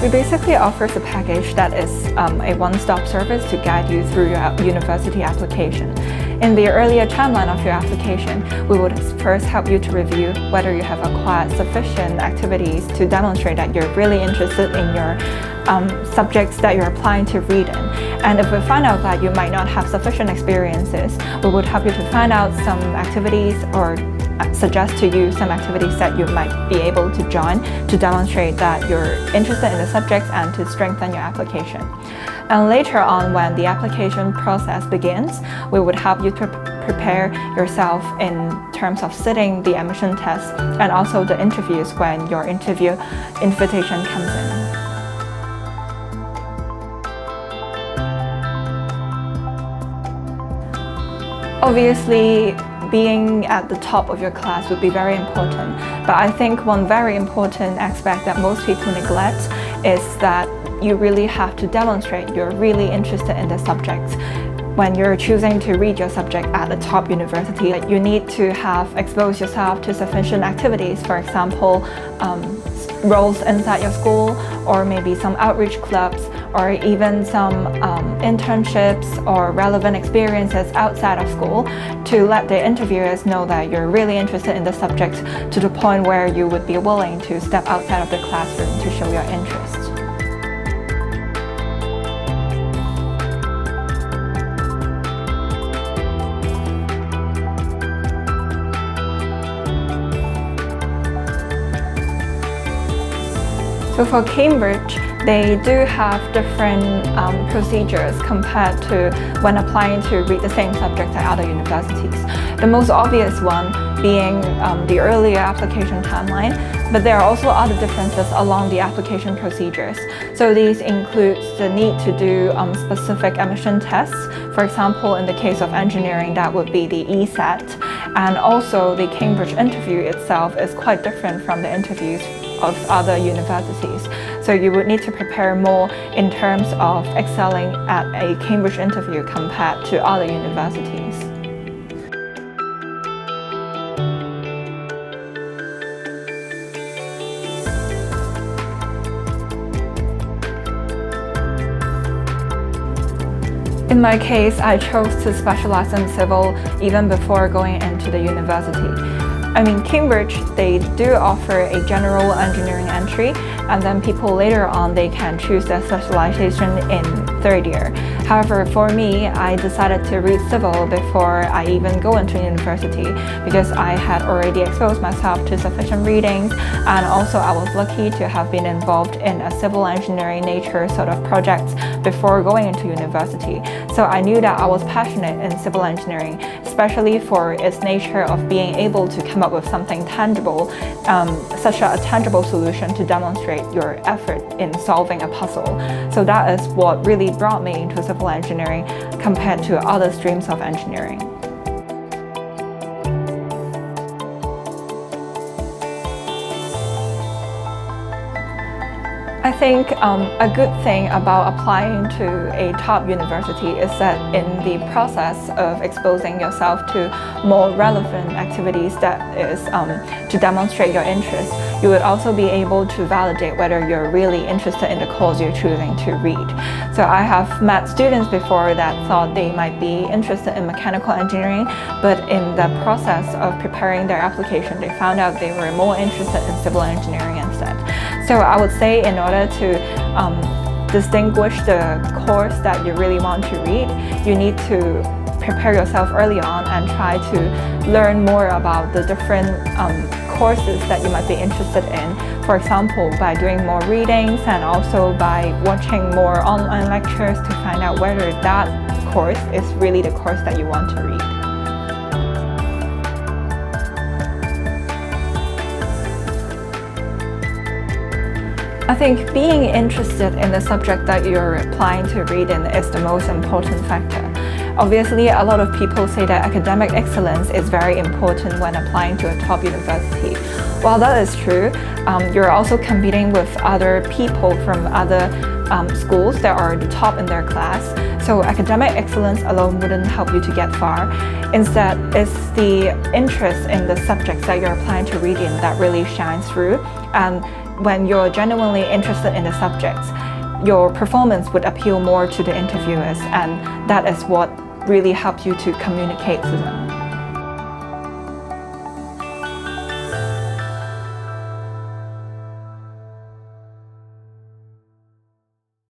We basically offers a package that is a one-stop service to guide you through your university application. In the earlier timeline of your application, we would first help you to review whether you have acquired sufficient activities to demonstrate that you're really interested in your subjects that you're applying to read in. And if we find out that you might not have sufficient experiences, we would help you to find out some activities or suggest to you some activities that you might be able to join to demonstrate that you're interested in the subjects and to strengthen your application. And later on, when the application process begins, we would help you to prepare yourself in terms of sitting the admission test and also the interviews when your interview invitation comes in. Obviously, being at the top of your class would be very important, but I think one very important aspect that most people neglect is that you really have to demonstrate you're really interested in the subject. When you're choosing to read your subject at a top university, you need to have exposed yourself to sufficient activities, for example, roles inside your school, or maybe some outreach clubs, or even some internships or relevant experiences outside of school to let the interviewers know that you're really interested in the subject to the point where you would be willing to step outside of the classroom to show your interest. So for Cambridge, they do have different procedures compared to when applying to read the same subject at other universities. The most obvious one being the earlier application timeline, but there are also other differences along the application procedures. So these include the need to do specific admission tests. For example, in the case of engineering, that would be the ESAT. And also the Cambridge interview itself is quite different from the interviews of other universities. So you would need to prepare more in terms of excelling at a Cambridge interview compared to other universities. In my case, I chose to specialize in civil even before going into the university. I mean, Cambridge, they do offer a general engineering entry, and then people later on, they can choose their specialization in third year. However, for me, I decided to read civil before I even go into university because I had already exposed myself to sufficient readings, and also I was lucky to have been involved in a civil engineering nature sort of project before going into university. So I knew that I was passionate in civil engineering, especially for its nature of being able to come up with something tangible, such a tangible solution to demonstrate your effort in solving a puzzle. So that is what really brought me into civil engineering compared to other streams of engineering. I think a good thing about applying to a top university is that in the process of exposing yourself to more relevant activities that is to demonstrate your interest, you would also be able to validate whether you're really interested in the course you're choosing to read. So I have met students before that thought they might be interested in mechanical engineering, but in the process of preparing their application, they found out they were more interested in civil engineering instead. So I would say in order to distinguish the course that you really want to read, you need to prepare yourself early on and try to learn more about the different courses that you might be interested in. For example, by doing more readings and also by watching more online lectures to find out whether that course is really the course that you want to read. I think being interested in the subject that you're applying to read in is the most important factor. Obviously, a lot of people say that academic excellence is very important when applying to a top university. While that is true, you're also competing with other people from other schools that are the top in their class. So academic excellence alone wouldn't help you to get far. Instead, it's the interest in the subjects that you're applying to read in that really shines through. And when you're genuinely interested in the subjects, your performance would appeal more to the interviewers, and that is what really helps you to communicate to them.